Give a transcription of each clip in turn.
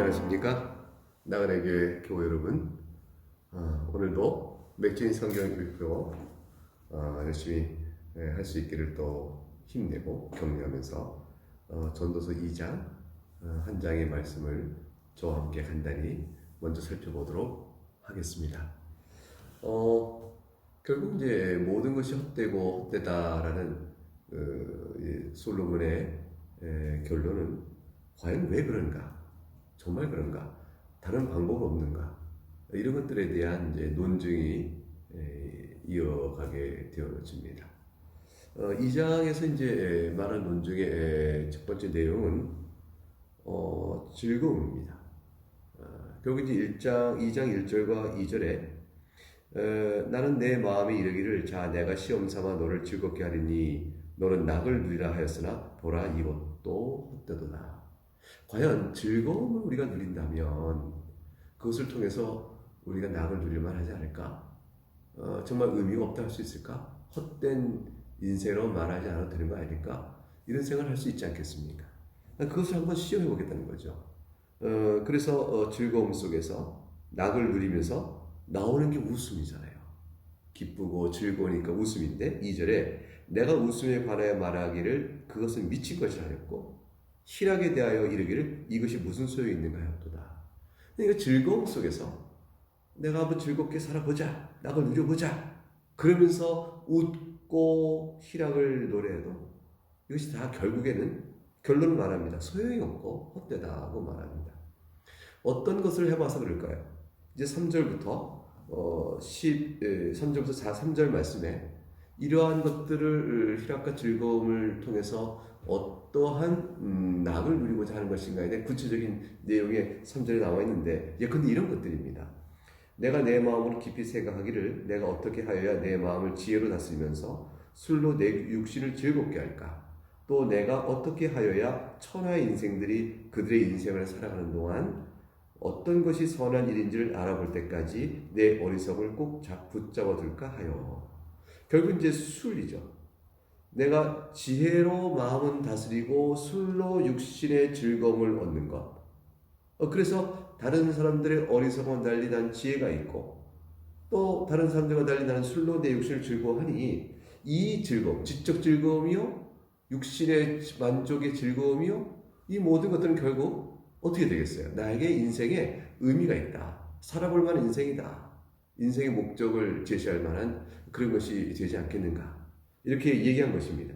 안녕하십니까? 나그네 교회 교우 여러분. 오늘도 맥주인 성경 읽고 열심히 할 수 있기를 또 힘내고 격려하면서 전도서 2장 한 장의 말씀을 저와 함께 간단히 먼저 살펴보도록 하겠습니다. 결국 이제 모든 것이 헛되고 헛되다라는 솔로몬의 결론은 과연 왜 그런가? 정말 그런가? 다른 방법 없는가? 이런 것들에 대한 이제 논증이 이어가게 되어집니다. 이 장에서 이제 말한 논증의 첫 번째 내용은 즐거움입니다. 결국 이제 2장 1절과 2절에 나는 내 마음이 이르기를 자 내가 시험 삼아 너를 즐겁게 하리니 너는 낙을 누리라 하였으나 보라 이것도 헛되도다. 과연 즐거움을 우리가 누린다면 그것을 통해서 우리가 낙을 누릴만 하지 않을까? 정말 의미가 없다 할 수 있을까? 헛된 인생으로 말하지 않아도 되는 거 아닐까? 이런 생각을 할 수 있지 않겠습니까? 그것을 한번 시험해 보겠다는 거죠. 그래서 즐거움 속에서 낙을 누리면서 나오는 게 웃음이잖아요. 기쁘고 즐거우니까 웃음인데 2절에 내가 웃음에 관하여 말하기를 그것은 미친 것이라 하였고 희락에 대하여 이르기를 이것이 무슨 소용이 있는가 하였도다. 그러니까 즐거움 속에서 내가 한번 즐겁게 살아보자, 낙을 누려보자 그러면서 웃고 희락을 노래해도 이것이 다 결국에는 결론을 말합니다. 소용이 없고 헛되다고 말합니다. 어떤 것을 해봐서 그럴까요? 이제 3절부터 3절부터 3절 말씀에 이러한 것들을 희락과 즐거움을 통해서 어떠한 낙을 누리고자 하는 것인가에 대한 구체적인 내용이 3절에 나와 있는데 예컨대 이런 것들입니다. 내가 내 마음으로 깊이 생각하기를 내가 어떻게 하여야 내 마음을 지혜로 다스리면서 술로 내 육신을 즐겁게 할까? 또 내가 어떻게 하여야 천하의 인생들이 그들의 인생을 살아가는 동안 어떤 것이 선한 일인지를 알아볼 때까지 내 어리석음을 꼭 붙잡아 둘까 하여. 결국 이제 술이죠. 내가 지혜로 마음은 다스리고 술로 육신의 즐거움을 얻는 것. 그래서 다른 사람들의 어리석음을 달리 난 지혜가 있고 또 다른 사람들과 달리 나는 술로 내 육신을 즐거워하니 이 즐거움, 지적 즐거움이요 육신의 만족의 즐거움이요 이 모든 것들은 결국 어떻게 되겠어요? 나에게 인생에 의미가 있다. 살아볼 만한 인생이다. 인생의 목적을 제시할 만한 그런 것이 되지 않겠는가? 이렇게 얘기한 것입니다.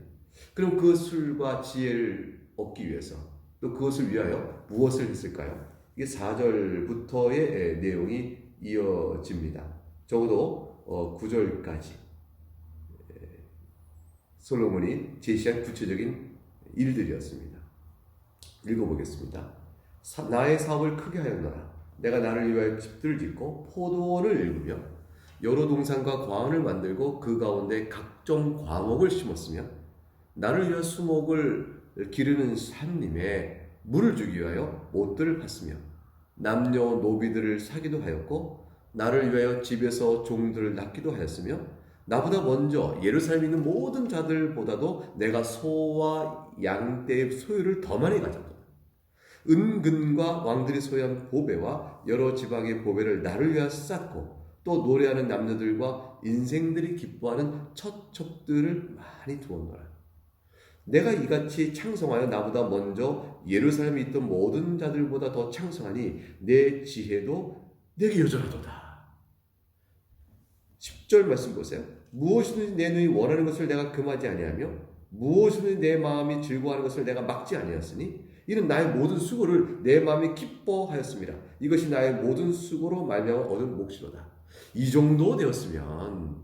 그럼 그 술과 지혜를 얻기 위해서 또 그것을 위하여 무엇을 했을까요? 이게 4절부터의 내용이 이어집니다. 적어도 9절까지 솔로몬이 제시한 구체적인 일들이었습니다. 읽어보겠습니다. 나의 사업을 크게 하였노라. 내가 나를 위하여 집들을 짓고 포도원을 일구며 여러 동산과 과원을 만들고 그 가운데 각종 과목을 심었으며 나를 위하여 수목을 기르는 산림에 물을 주기 위하여 옷들을 팠으며 남녀 노비들을 사기도 하였고 나를 위하여 집에서 종들을 낳기도 하였으며 나보다 먼저 예루살렘에 있는 모든 자들보다도 내가 소와 양떼의 소유를 더 많이 가졌다. 은근과 왕들이 소유한 보배와 여러 지방의 보배를 나를 위하여 쌓고 또 노래하는 남녀들과 인생들이 기뻐하는 첫 첩들을 많이 두었노라. 내가 이같이 창성하여 나보다 먼저 예루살렘에 있던 모든 자들보다 더 창성하니 내 지혜도 내게 여전하도다. 10절 말씀 보세요. 무엇이든지 내 눈이 원하는 것을 내가 금하지 아니하며 무엇이든지 내 마음이 즐거워하는 것을 내가 막지 아니하였으니 이는 나의 모든 수고를 내 마음이 기뻐하였습니다. 이것이 나의 모든 수고로 말미암아 얻은 몫이로다. 이 정도 되었으면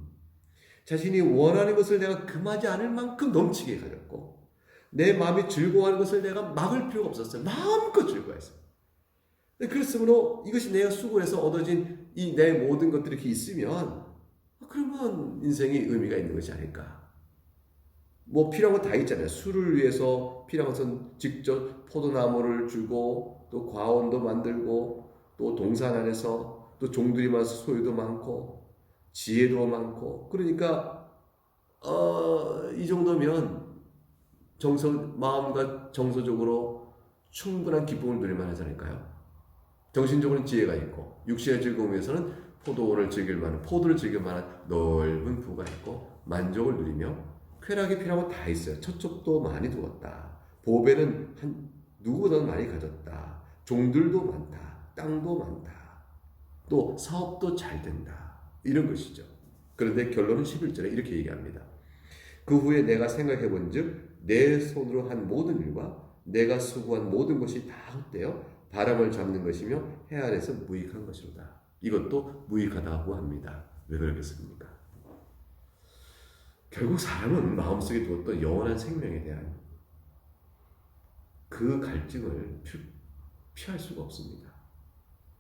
자신이 원하는 것을 내가 금하지 않을 만큼 넘치게 가졌고 내 마음이 즐거워하는 것을 내가 막을 필요가 없었어요. 마음껏 즐거워했어요. 그랬으므로 이것이 내가 수고해서 얻어진 이 내 모든 것들이 이렇게 있으면 그러면 인생이 의미가 있는 것이 아닐까. 뭐 필요한 거 다 있잖아요. 술을 위해서 필요한 것은 직접 포도나무를 주고 또 과원도 만들고 또 동산 안에서 또 종들이 많아서 소유도 많고 지혜도 많고 그러니까 이 정도면 마음과 정서적으로 충분한 기쁨을 누릴 만하지 않을까요? 정신적으로는 지혜가 있고 육신의 즐거움에서는 포도를 즐길 만한 넓은 부가 있고 만족을 누리며 쾌락이 필요한 건 다 있어요. 처첩도 많이 두었다. 보배는 누구보다도 많이 가졌다. 종들도 많다. 땅도 많다. 또 사업도 잘 된다. 이런 것이죠. 그런데 결론은 11절에 이렇게 얘기합니다. 그 후에 내가 생각해 본즉 내 손으로 한 모든 일과 내가 수고한 모든 것이 다 헛되어 바람을 잡는 것이며 해 아래서 무익한 것이로다. 이것도 무익하다고 합니다. 왜 그러겠습니까? 결국 사람은 마음속에 두었던 영원한 생명에 대한 그 갈증을 피할 수가 없습니다.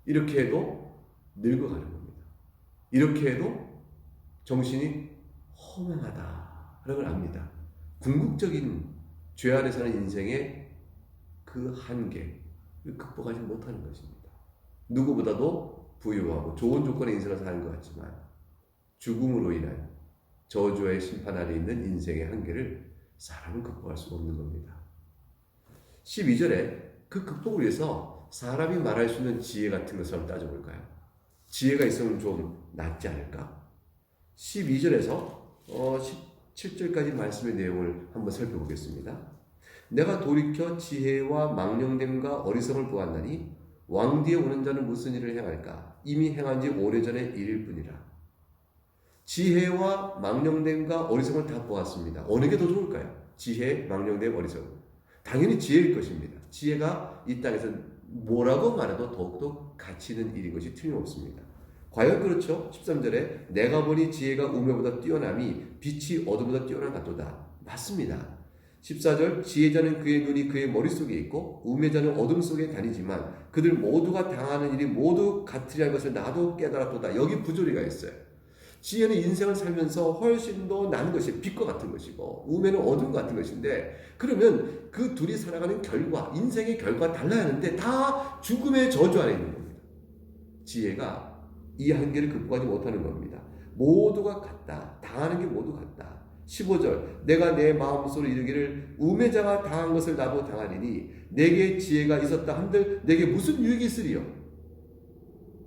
이렇게 해도 늙어가는 겁니다. 이렇게 해도 정신이 허망하다라는 걸 압니다. 궁극적인 죄 아래 사는 인생의 그 한계를 극복하지 못하는 것입니다. 누구보다도 부유하고 좋은 조건의 인생을 사는 것 같지만 죽음으로 인한 저주의 심판 아래 있는 인생의 한계를 사람은 극복할 수가 없는 겁니다. 12절에 그 극복을 위해서 사람이 말할 수 있는 지혜 같은 것을 한번 따져볼까요? 지혜가 있으면 좀 낫지 않을까? 12절에서 17절까지 말씀의 내용을 한번 살펴보겠습니다. 내가 돌이켜 지혜와 망령됨과 어리석음을 보았나니 왕뒤에 오는 자는 무슨 일을 행할까? 이미 행한 지 오래전의 일일 뿐이라. 지혜와 망령됨과 어리석음을 다 보았습니다. 어느 게 더 좋을까요? 지혜, 망령됨, 어리석음. 당연히 지혜일 것입니다. 지혜가 이 땅에서 뭐라고 말해도 더욱더 가치 있는 일인 것이 틀림없습니다. 과연 그렇죠? 13절에 내가 보니 지혜가 우매보다 뛰어남이 빛이 어둠보다 뛰어난 같도다. 맞습니다. 14절 지혜자는 그의 눈이 그의 머릿속에 있고 우매자는 어둠 속에 다니지만 그들 모두가 당하는 일이 모두 같으리라는 것을 나도 깨달았도다. 여기 부조리가 있어요. 지혜는 인생을 살면서 훨씬 더 나은 것이 빛과 같은 것이고 우매는 어둠과 같은 것인데 그러면 그 둘이 살아가는 결과, 인생의 결과가 달라야 하는데 다 죽음의 저주 안에 있는 겁니다. 지혜가 이 한계를 극복하지 못하는 겁니다. 모두가 같다. 당하는 게 모두 같다. 15절 내가 내 마음속으로 이르기를 우매자가 당한 것을 나도 당하리니 내게 지혜가 있었다 한들 내게 무슨 유익이 있으리요?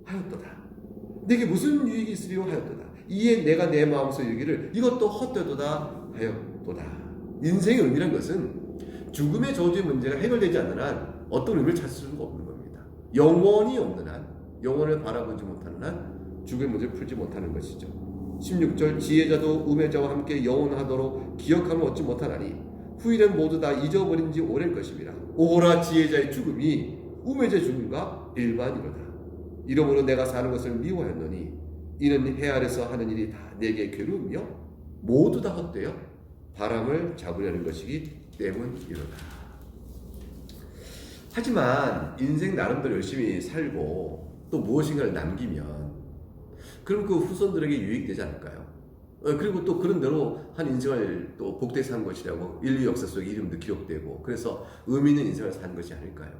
하였도다. 내게 무슨 유익이 있으리요? 하였도다. 이에 내가 내 마음속으로 이르기를 이것도 헛되도다 하였도다. 인생의 의미란 것은 죽음의 저주의 문제가 해결되지 않는 한 어떤 의미를 찾을 수가 없는 겁니다. 영원히 없는 한, 영원을 바라보지 못하는 한 죽음의 문제를 풀지 못하는 것이죠. 16절 지혜자도 우매자와 함께 영원하도록 기억함을 얻지 못하나니 후일은 모두 다 잊어버린 지 오래일 것입니다. 오라 지혜자의 죽음이 우매자의 죽음과 일반이로다. 이러므로 내가 사는 것을 미워하였노니 이는 해 아래서 하는 일이 다 내게 괴로우며 모두 다 헛되어 바람을 잡으려는 것이기 때문이로다. 하지만 인생 나름대로 열심히 살고 또 무엇인가를 남기면 그럼 그 후손들에게 유익되지 않을까요? 그리고 또 그런 대로 한 인생을 또 복되게 산 것이라고 인류 역사 속에 이름도 기록되고 그래서 의미 있는 인생을 산 것이 아닐까요?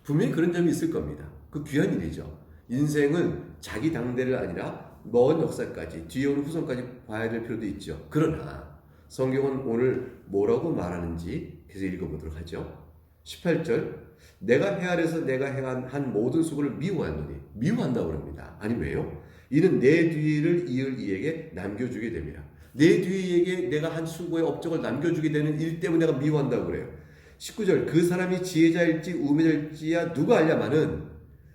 분명히 그런 점이 있을 겁니다. 그 귀한 일이죠. 인생은 자기 당대를 아니라 먼 역사까지 뒤에 오는 후손까지 봐야 될 필요도 있죠. 그러나 성경은 오늘 뭐라고 말하는지 계속 읽어보도록 하죠. 18절 내가 해 아래서 내가 행한 한 모든 수고를 미워하노니 미워한다고 합니다. 아니 왜요? 이는 내 뒤를 이을 이에게 남겨주게 됩니다. 내 뒤에게 내가 한 수고의 업적을 남겨주게 되는 일 때문에 내가 미워한다고 그래요. 19절 그 사람이 지혜자일지 우매자일지야 누가 알냐마는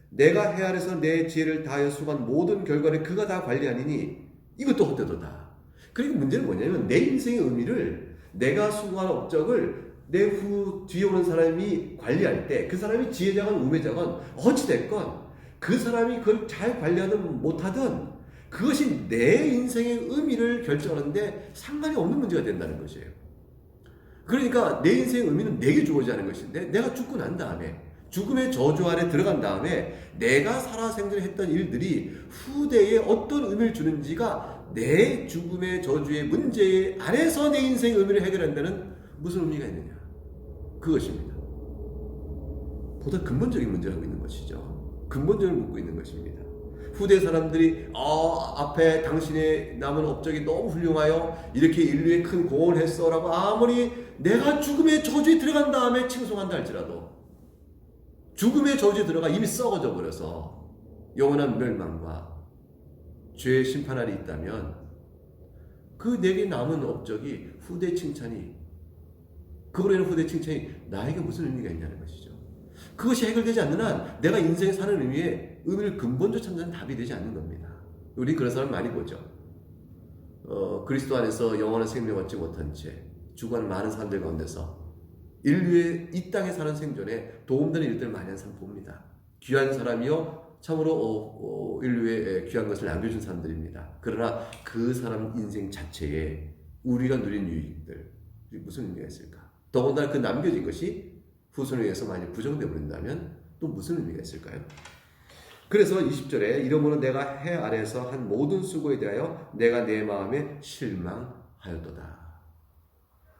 내가 해 아래서 내 지혜를 다하여 수고한 모든 결과를 그가 다 관리하니니 이것도 헛되도다. 그리고 문제는 뭐냐면 내 인생의 의미를 내가 수고한 업적을 내 뒤에 오는 사람이 관리할 때 그 사람이 지혜자건 우매자건 어찌됐건 그 사람이 그걸 잘 관리하든 못하든 그것이 내 인생의 의미를 결정하는데 상관이 없는 문제가 된다는 것이에요. 그러니까 내 인생의 의미는 내게 주어지지 않은 것인데 내가 죽고 난 다음에 죽음의 저주 아래 들어간 다음에 내가 살아 생전했던 일들이 후대에 어떤 의미를 주는지가 내 죽음의 저주의 문제 안에서 내 인생의 의미를 해결한다는 무슨 의미가 있느냐? 그것입니다. 보다 근본적인 문제를 하고 있는 것이죠. 근본적으로 묻고 있는 것입니다. 후대 사람들이 앞에 당신의 남은 업적이 너무 훌륭하여 이렇게 인류에 큰 공헌을 했어 라고 아무리 내가 죽음의 저주에 들어간 다음에 칭송한다 할지라도 죽음의 저주에 들어가 이미 썩어져 버려서 영원한 멸망과 죄의 심판날이 있다면 그 내게 남은 업적이 후대 칭찬이, 그걸로 인한 후대 칭찬이 나에게 무슨 의미가 있냐는 것이죠. 그것이 해결되지 않는 한 내가 인생에 사는 의미를 근본적으로 찾는 답이 되지 않는 겁니다. 우리 그런 사람 많이 보죠. 그리스도 안에서 영원한 생명을 얻지 못한 채 죽어가는 많은 사람들 가운데서 인류의 이 땅에 사는 생존에 도움되는 일들을 많이 하는 사람 봅니다. 귀한 사람이요 참으로 인류에 귀한 것을 남겨준 사람들입니다. 그러나 그 사람 인생 자체에 우리가 누린 유익들 무슨 의미가 있을까? 더군다나 그 남겨진 것이 후손에 의해서 만약 부정되어 버린다면 또 무슨 의미가 있을까요? 그래서 20절에 이러므로 내가 해 아래에서 한 모든 수고에 대하여 내가 내 마음에 실망하였도다.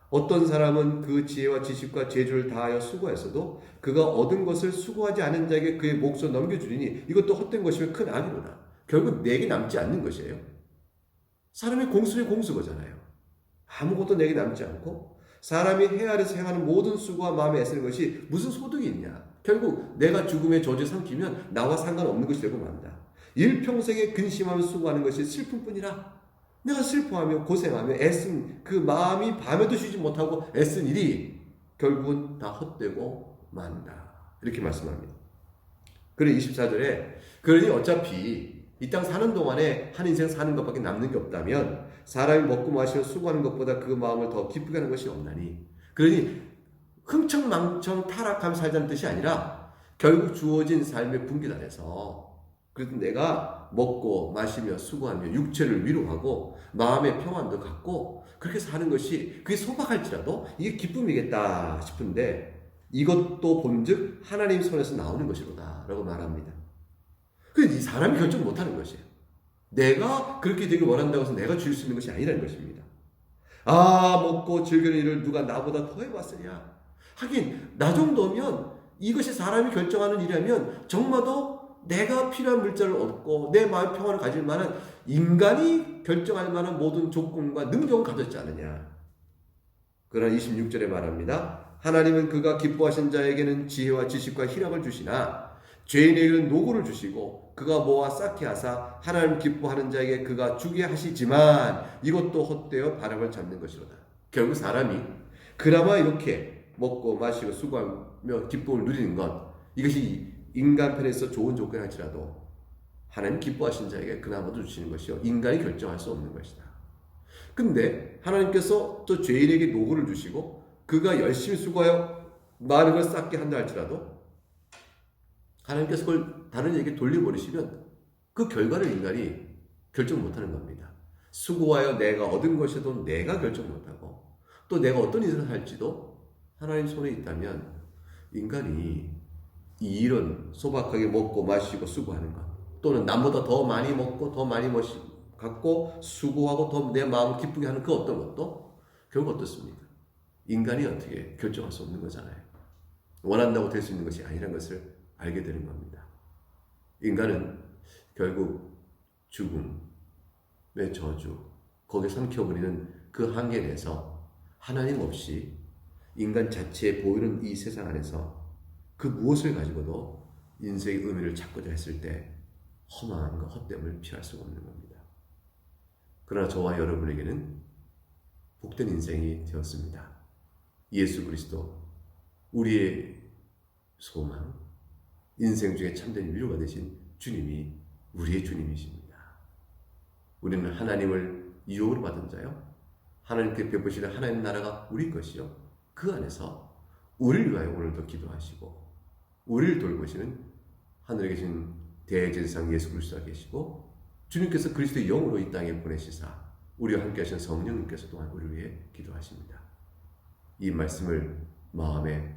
어떤 사람은 그 지혜와 지식과 재주를 다하여 수고했어도 그가 얻은 것을 수고하지 않은 자에게 그의 몫을 넘겨주리니 이것도 헛된 것이며 큰 악이로다. 결국 내게 남지 않는 것이에요. 사람이 공수의 공수거잖아요. 아무것도 내게 남지 않고 사람이 해 아래에서 행하는 모든 수고와 마음에 애쓰는 것이 무슨 소득이 있냐. 결국 내가 죽음의 저주에 삼키면 나와 상관없는 것이 되고 만다. 일평생에 근심하며 수고하는 것이 슬픔뿐이라. 내가 슬퍼하며 고생하며 애쓴 그 마음이 밤에도 쉬지 못하고 애쓴 일이 결국은 다 헛되고 만다. 이렇게 말씀합니다. 그리고 24절에 그러니 어차피 이 땅 사는 동안에 한 인생 사는 것밖에 남는 게 없다면 사람이 먹고 마시며 수고하는 것보다 그 마음을 더 기쁘게 하는 것이 없나니. 그러니 흥청망청 타락하며 살자는 뜻이 아니라 결국 주어진 삶의 분기단에서 그래도 내가 먹고 마시며 수고하며 육체를 위로하고 마음의 평안도 갖고 그렇게 사는 것이 그게 소박할지라도 이게 기쁨이겠다 싶은데 이것도 본즉 하나님 손에서 나오는 것이로다 라고 말합니다. 이 사람이 결정 못하는 것이에요. 내가 그렇게 되길 원한다고 해서 내가 줄 수 있는 것이 아니라는 것입니다. 먹고 즐기는 일을 누가 나보다 더 해봤으냐. 하긴 나 정도면 이것이 사람이 결정하는 일이라면 정말도 내가 필요한 물자를 얻고 내 마음의 평안을 가질 만한 인간이 결정할 만한 모든 조건과 능력을 가졌지 않느냐. 그러나 26절에 말합니다. 하나님은 그가 기뻐하신 자에게는 지혜와 지식과 희락을 주시나 죄인에게는 노고를 주시고 그가 모아 쌓게 하사 하나님 기뻐하는 자에게 그가 주게 하시지만 이것도 헛되어 바람을 잡는 것이로다. 결국 사람이 그나마 이렇게 먹고 마시고 수고하며 기쁨을 누리는 것, 이것이 인간 편에서 좋은 조건이 할지라도 하나님 기뻐하신 자에게 그나마도 주시는 것이요 인간이 결정할 수 없는 것이다. 근데 하나님께서 또 죄인에게 노고를 주시고 그가 열심히 수고하여 많은 걸 쌓게 한다 할지라도 하나님께서 그걸 다른 이에게 돌려버리시면 그 결과를 인간이 결정 못하는 겁니다. 수고하여 내가 얻은 것에도 내가 결정 못하고 또 내가 어떤 일을 할지도 하나님 손에 있다면 인간이 이런 소박하게 먹고 마시고 수고하는 것 또는 남보다 더 많이 먹고 더 많이 갖고 수고하고 더 내 마음을 기쁘게 하는 그 어떤 것도 결국 어떻습니까? 인간이 어떻게 결정할 수 없는 거잖아요. 원한다고 될 수 있는 것이 아니라는 것을 알게 되는 겁니다. 인간은 결국 죽음의 저주, 거기에 삼켜버리는 그 한계 내에서 하나님 없이 인간 자체에 보이는 이 세상 안에서 그 무엇을 가지고도 인생의 의미를 찾고자 했을 때 허망한 것, 헛됨을 피할 수가 없는 겁니다. 그러나 저와 여러분에게는 복된 인생이 되었습니다. 예수 그리스도, 우리의 소망, 인생 중에 참된 위로가 되신 주님이 우리의 주님이십니다. 우리는 하나님을 유혹으로 받은 자요, 하나님께 베푸시는 하나님 나라가 우리 것이요, 그 안에서 우리를 위하여 오늘도 기도하시고 우리를 돌보시는 하늘에 계신 대제사장 예수 그리스도가 계시고 주님께서 그리스도의 영으로 이 땅에 보내시사 우리와 함께 하신 성령님께서 또한 우리를 위해 기도하십니다. 이 말씀을 마음에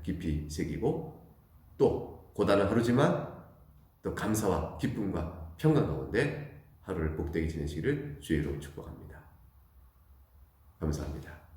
깊이 새기고 또 고단한 하루지만 또 감사와 기쁨과 평강 가운데 하루를 복되게 지내시기를 주의로 축복합니다. 감사합니다.